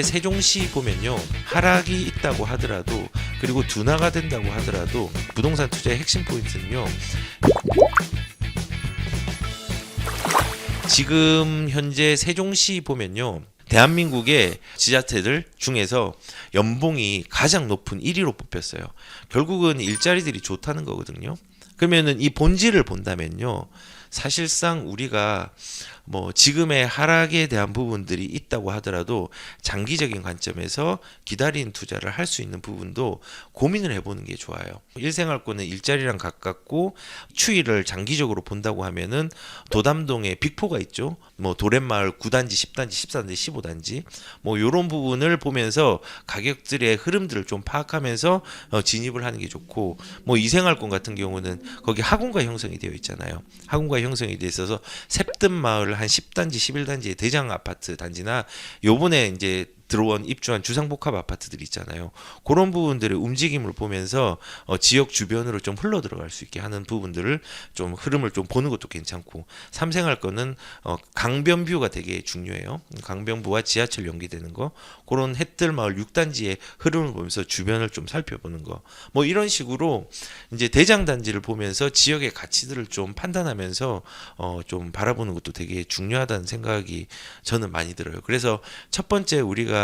세종시 보면요, 하락이 있다고 하더라도, 그리고 둔화가 된다고 하더라도 부동산 투자의 핵심 포인트는요, 지금 현재 세종시 보면요, 대한민국의 지자체들 중에서 연봉이 가장 높은 1위로 뽑혔어요. 결국은 일자리들이 좋다는 거거든요. 그러면은 이 본질을 본다면요, 사실상 우리가 뭐 지금의 하락에 대한 부분들이 있다고 하더라도 장기적인 관점에서 기다리는 투자를 할 수 있는 부분도 고민을 해보는 게 좋아요. 일생활권은 일자리랑 가깝고 추이를 장기적으로 본다고 하면은 도담동에 빅4가 있죠. 뭐 도렛마을 9단지, 10단지, 14단지, 15단지 뭐 이런 부분을 보면서 가격들의 흐름들을 좀 파악하면서 진입을 하는 게 좋고, 뭐 이생활권 같은 경우는 거기 학원가 형성이 되어 있잖아요. 학원가 형성이 돼 있어서 셉든마을 한 10단지, 11단지의 대장 아파트 단지나 요번에 이제 들어온 입주한 주상복합 아파트들 있잖아요. 그런 부분들의 움직임을 보면서 지역 주변으로 좀 흘러 들어갈 수 있게 하는 부분들을 좀 흐름을 좀 보는 것도 괜찮고, 삼생할 거는 강변뷰가 되게 중요해요. 강변부와 지하철 연계되는 거, 그런 햇들마을 6단지의 흐름을 보면서 주변을 좀 살펴보는 거, 뭐 이런 식으로 이제 대장 단지를 보면서 지역의 가치들을 좀 판단하면서 좀 바라보는 것도 되게 중요하다는 생각이 저는 많이 들어요. 그래서 첫 번째 우리가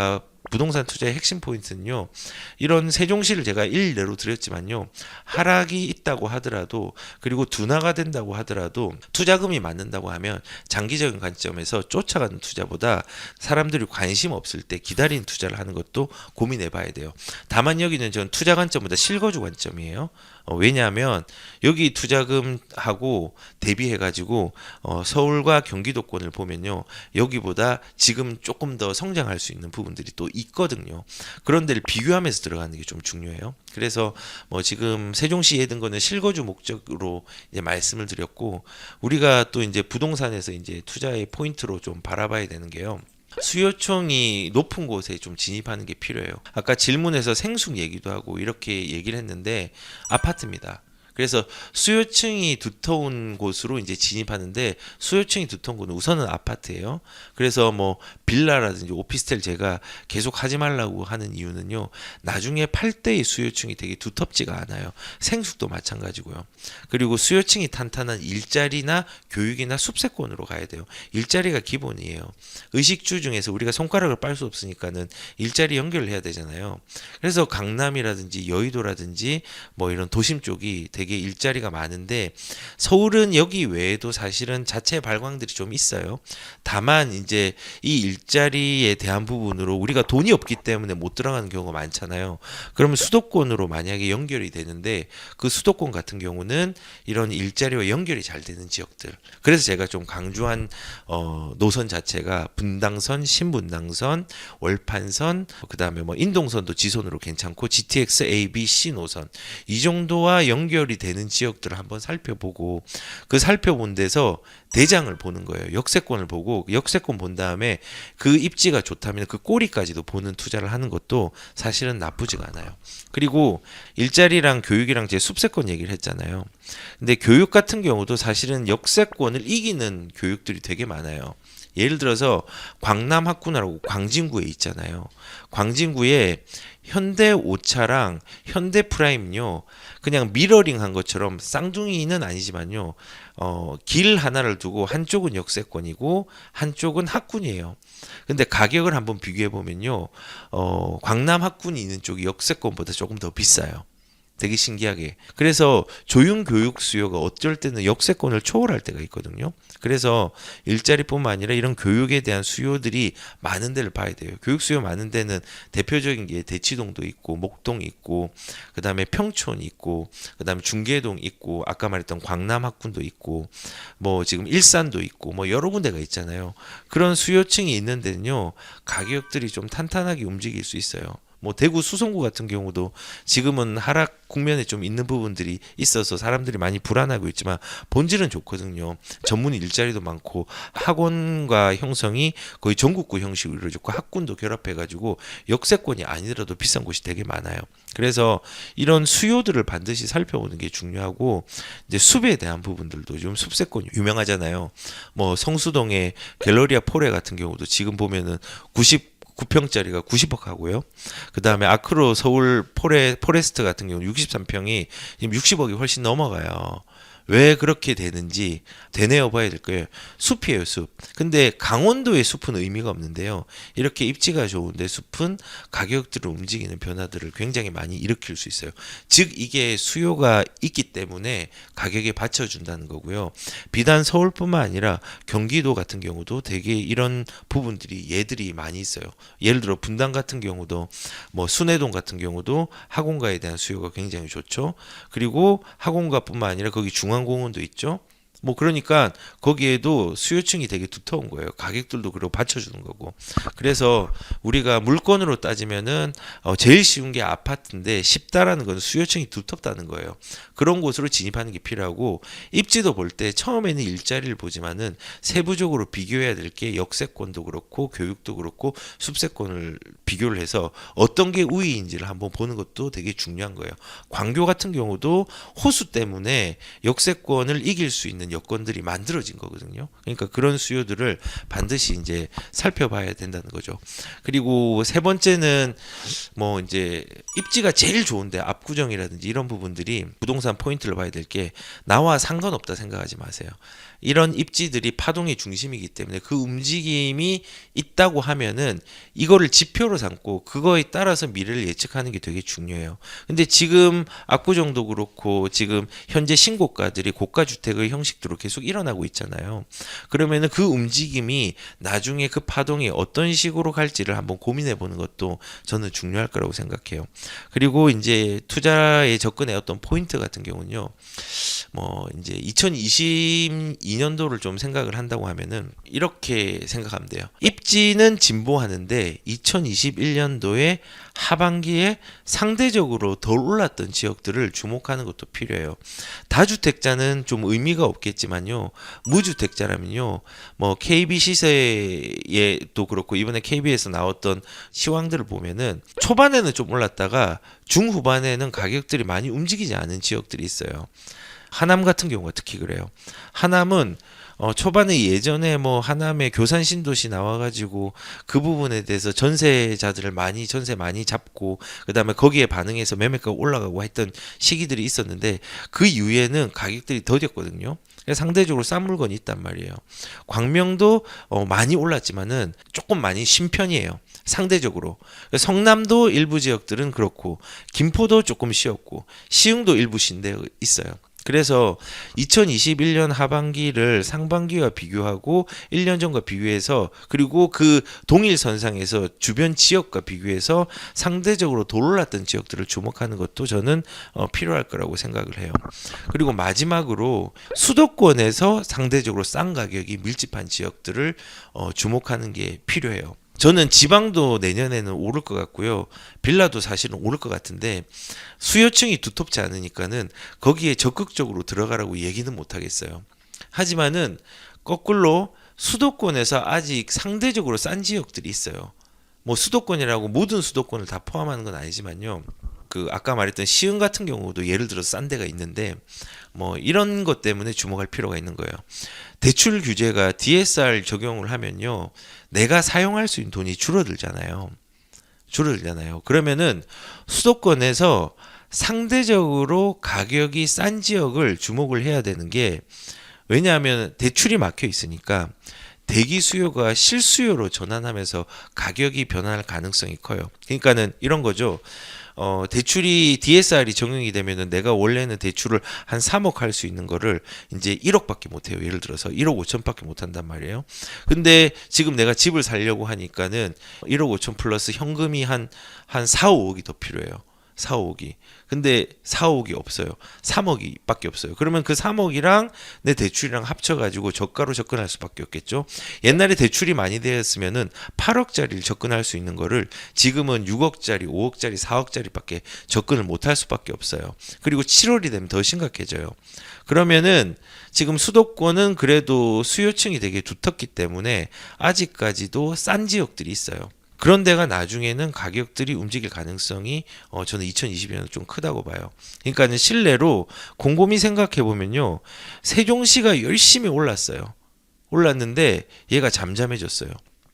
부동산 투자의 핵심 포인트는요, 이런 세종시를 제가 일례로 드렸지만요, 하락이 있다고 하더라도, 그리고 둔화가 된다고 하더라도 투자금이 맞는다고 하면 장기적인 관점에서 쫓아가는 투자보다 사람들이 관심 없을 때 기다리는 투자를 하는 것도 고민해 봐야 돼요. 다만 여기는 전 투자 관점보다 실거주 관점이에요. 왜냐하면 여기 투자금하고 대비해 가지고 서울과 경기도권을 보면요, 여기보다 지금 조금 더 성장할 수 있는 부분들이 또 있거든요. 그런 데를 비교하면서 들어가는 게 좀 중요해요. 그래서 뭐 지금 세종시에 든 거는 실거주 목적으로 이제 말씀을 드렸고, 우리가 또 이제 부동산에서 이제 투자의 포인트로 좀 바라봐야 되는 게요, 수요층이 높은 곳에 좀 진입하는 게 필요해요. 아까 질문에서 생숙 얘기도 하고 이렇게 얘기를 했는데, 아파트입니다. 그래서 수요층이 두터운 곳으로 이제 진입하는데, 수요층이 두터운 곳은 우선은 아파트예요. 그래서 뭐 빌라라든지 오피스텔 제가 계속 하지 말라고 하는 이유는요, 나중에 팔 때의 수요층이 되게 두텁지가 않아요. 생숙도 마찬가지고요. 그리고 수요층이 탄탄한 일자리나 교육이나 숲세권으로 가야 돼요. 일자리가 기본이에요. 의식주 중에서 우리가 손가락을 빨 수 없으니까는 일자리 연결을 해야 되잖아요. 그래서 강남이라든지 여의도라든지 뭐 이런 도심 쪽이 되게 일자리가 많은데, 서울은 여기 외에도 사실은 자체 발광들이 좀 있어요. 다만 이제 이 일자리에 대한 부분으로 우리가 돈이 없기 때문에 못 들어가는 경우가 많잖아요. 그러면 수도권으로 만약에 연결이 되는데, 그 수도권 같은 경우는 이런 일자리와 연결이 잘 되는 지역들, 그래서 제가 좀 강조한 노선 자체가 분당선, 신분당선, 월판선, 그다음에 뭐 인동선도 지선으로 괜찮고 GTX A, B, C 노선, 이 정도와 연결이 되는 지역들을 한번 살펴보고, 그 살펴본 데서 대장을 보는 거예요. 역세권을 보고 역세권 본 다음에 그 입지가 좋다면 그 꼬리까지도 보는 투자를 하는 것도 사실은 나쁘지가 않아요. 그리고 일자리랑 교육이랑 제 숲세권 얘기를 했잖아요. 근데 교육 같은 경우도 사실은 역세권을 이기는 교육들이 되게 많아요. 예를 들어서 광남학군이라고 광진구에 있잖아요. 광진구에 현대 오차랑 현대 프라임요, 그냥 미러링한 것처럼 쌍둥이는 아니지만요, 길 하나를 두고 한쪽은 역세권이고 한쪽은 학군이에요. 근데 가격을 한번 비교해 보면요, 광남 학군이 있는 쪽이 역세권보다 조금 더 비싸요. 되게 신기하게. 그래서 조윤교육 수요가 어쩔 때는 역세권을 초월할 때가 있거든요. 그래서 일자리뿐만 아니라 이런 교육에 대한 수요들이 많은 데를 봐야 돼요. 교육 수요 많은 데는 대표적인 게 대치동도 있고, 목동 있고, 그다음에 평촌 있고, 그다음에 중계동 있고, 아까 말했던 광남학군도 있고, 뭐 지금 일산도 있고, 뭐 여러 군데가 있잖아요. 그런 수요층이 있는 데는요, 가격들이 좀 탄탄하게 움직일 수 있어요. 뭐 대구 수성구 같은 경우도 지금은 하락 국면에 좀 있는 부분들이 있어서 사람들이 많이 불안하고 있지만 본질은 좋거든요. 전문 일자리도 많고 학원과 형성이 거의 전국구 형식으로 이루어졌고 학군도 결합해가지고 역세권이 아니더라도 비싼 곳이 되게 많아요. 그래서 이런 수요들을 반드시 살펴보는 게 중요하고, 이제 숲에 대한 부분들도 좀 숲세권 유명하잖아요. 뭐 성수동의 갤러리아 포레 같은 경우도 지금 보면은 90 9평짜리가 90억 하고요. 그다음에 아크로 서울 포레스트 같은 경우 63평이 지금 60억이 훨씬 넘어가요. 왜 그렇게 되는지 되뇌어 봐야 될 거예요. 숲이에요, 숲. 근데 강원도의 숲은 의미가 없는데요. 이렇게 입지가 좋은데 숲은 가격들을 움직이는 변화들을 굉장히 많이 일으킬 수 있어요. 즉 이게 수요가 있기 때문에 가격에 받쳐준다는 거고요. 비단 서울뿐만 아니라 경기도 같은 경우도 되게 이런 부분들이 얘들이 많이 있어요. 예를 들어 분당 같은 경우도 뭐 순회동 같은 경우도 학원가에 대한 수요가 굉장히 좋죠. 그리고 학원가뿐만 아니라 거기 중앙공원도 있죠. 뭐 그러니까 거기에도 수요층이 되게 두터운 거예요. 가격들도 그리고 받쳐주는 거고. 그래서 우리가 물건으로 따지면은 제일 쉬운 게 아파트인데 쉽다라는 건 수요층이 두텁다는 거예요. 그런 곳으로 진입하는 게 필요하고 입지도 볼 때 처음에는 일자리를 보지만은 세부적으로 비교해야 될 게 역세권도 그렇고 교육도 그렇고 숲세권을 비교를 해서 어떤 게 우위인지를 한번 보는 것도 되게 중요한 거예요. 광교 같은 경우도 호수 때문에 역세권을 이길 수 있는 여건들이 만들어진 거거든요. 그러니까 그런 수요들을 반드시 이제 살펴봐야 된다는 거죠. 그리고 세 번째는 뭐 이제 입지가 제일 좋은데 압구정이라든지 이런 부분들이 부동산 포인트를 봐야 될 게 나와 상관없다 생각하지 마세요. 이런 입지들이 파동의 중심이기 때문에 그 움직임이 있다고 하면은 이거를 지표로 삼고 그거에 따라서 미래를 예측하는 게 되게 중요해요. 근데 지금 압구정도 그렇고 지금 현재 신고가들이 고가 주택의 형식대로 계속 일어나고 있잖아요. 그러면은 그 움직임이 나중에 그 파동이 어떤 식으로 갈지를 한번 고민해 보는 것도 저는 중요할 거라고 생각해요. 그리고 이제 투자에 접근의 어떤 포인트 같은 경우는요. 뭐 이제 2022년도를 좀 생각을 한다고 하면은 이렇게 생각하면 돼요. 입지는 진보하는데 2021년도에 하반기에 상대적으로 덜 올랐던 지역들을 주목하는 것도 필요해요. 다주택자는 좀 의미가 없겠지만요. 무주택자라면요. 뭐 KB 시세에도 그렇고 이번에 KB에서 나왔던 시황들을 보면은 초반에는 좀 올랐다가 중후반에는 가격들이 많이 움직이지 않은 지역들이 있어요. 하남 같은 경우가 특히 그래요. 하남은 초반에 예전에 뭐 하남에 교산 신도시 나와가지고 그 부분에 대해서 전세 많이 잡고 그다음에 거기에 반응해서 매매가가 올라가고 했던 시기들이 있었는데 그 이후에는 가격들이 더뎠거든요. 상대적으로 싼 물건이 있단 말이에요. 광명도 많이 올랐지만은 조금 많이 신편이에요. 상대적으로 성남도 일부 지역들은 그렇고 김포도 조금 쉬었고 시흥도 일부 쉰데 있어요. 그래서 2021년 하반기를 상반기와 비교하고 1년 전과 비교해서 그리고 그 동일선상에서 주변 지역과 비교해서 상대적으로 덜 올랐던 지역들을 주목하는 것도 저는 필요할 거라고 생각을 해요. 그리고 마지막으로 수도권에서 상대적으로 싼 가격이 밀집한 지역들을 주목하는 게 필요해요. 저는 지방도 내년에는 오를 것 같고요. 빌라도 사실은 오를 것 같은데 수요층이 두텁지 않으니까는 거기에 적극적으로 들어가라고 얘기는 못 하겠어요. 하지만은 거꾸로 수도권에서 아직 상대적으로 싼 지역들이 있어요. 뭐 수도권이라고 모든 수도권을 다 포함하는 건 아니지만요. 그 아까 말했던 시흥 같은 경우도 예를 들어 싼 데가 있는데 뭐 이런 것 때문에 주목할 필요가 있는 거예요. 대출 규제가 DSR 적용을 하면요. 내가 사용할 수 있는 돈이 줄어들잖아요. 그러면은 수도권에서 상대적으로 가격이 싼 지역을 주목을 해야 되는 게 왜냐하면 대출이 막혀 있으니까 대기 수요가 실수요로 전환하면서 가격이 변할 가능성이 커요. 그러니까는 이런 거죠. 대출이 DSR이 적용이 되면은 내가 원래는 대출을 한 3억 할 수 있는 거를 이제 1억밖에 못 해요. 예를 들어서 1억 5천밖에 못 한단 말이에요. 근데 지금 내가 집을 사려고 하니까는 1억 5천 플러스 현금이 한 4, 5억이 더 필요해요. 4, 5억이. 근데 4, 5억이 없어요. 3억이 밖에 없어요. 그러면 그 3억이랑 내 대출이랑 합쳐가지고 저가로 접근할 수밖에 없겠죠. 옛날에 대출이 많이 되었으면은 8억짜리를 접근할 수 있는 거를 지금은 6억짜리, 5억짜리, 4억짜리밖에 접근을 못할 수밖에 없어요. 그리고 7월이 되면 더 심각해져요. 그러면은 지금 수도권은 그래도 수요층이 되게 두텁기 때문에 아직까지도 싼 지역들이 있어요. 그런 데가 나중에는 가격들이 움직일 가능성이 저는 2022년은 좀 크다고 봐요. 그러니까는 실내로 곰곰이 생각해 보면요. 세종시가 열심히 올랐어요. 올랐는데 얘가 잠잠해졌어요.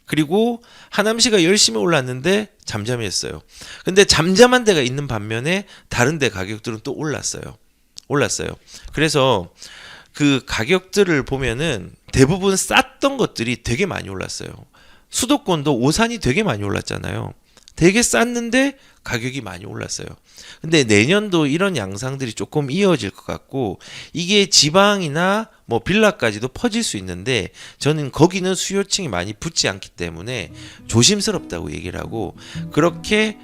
그리고 하남시가 열심히 올랐는데 잠잠했어요. 근데 잠잠한 데가 있는 반면에 다른 데 가격들은 또 올랐어요. 그래서 그 가격들을 보면은 대부분 쌌던 것들이 되게 많이 올랐어요. 수도권도 오산이 되게 많이 올랐잖아요. 되게 쌌는데 가격이 많이 올랐어요. 근데 내년도 이런 양상들이 조금 이어질 것 같고, 이게 지방이나 뭐 빌라까지도 퍼질 수 있는데, 저는 거기는 수요층이 많이 붙지 않기 때문에 조심스럽다고 얘기를 하고, 그렇게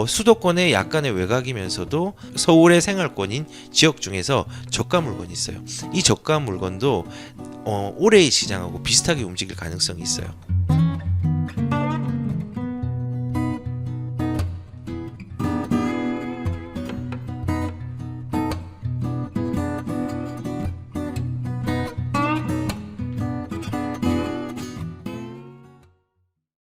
수도권의 약간의 외곽이면서도 서울의 생활권인 지역 중에서 저가 물건이 있어요. 이 저가 물건도 올해의 시장하고 비슷하게 움직일 가능성이 있어요.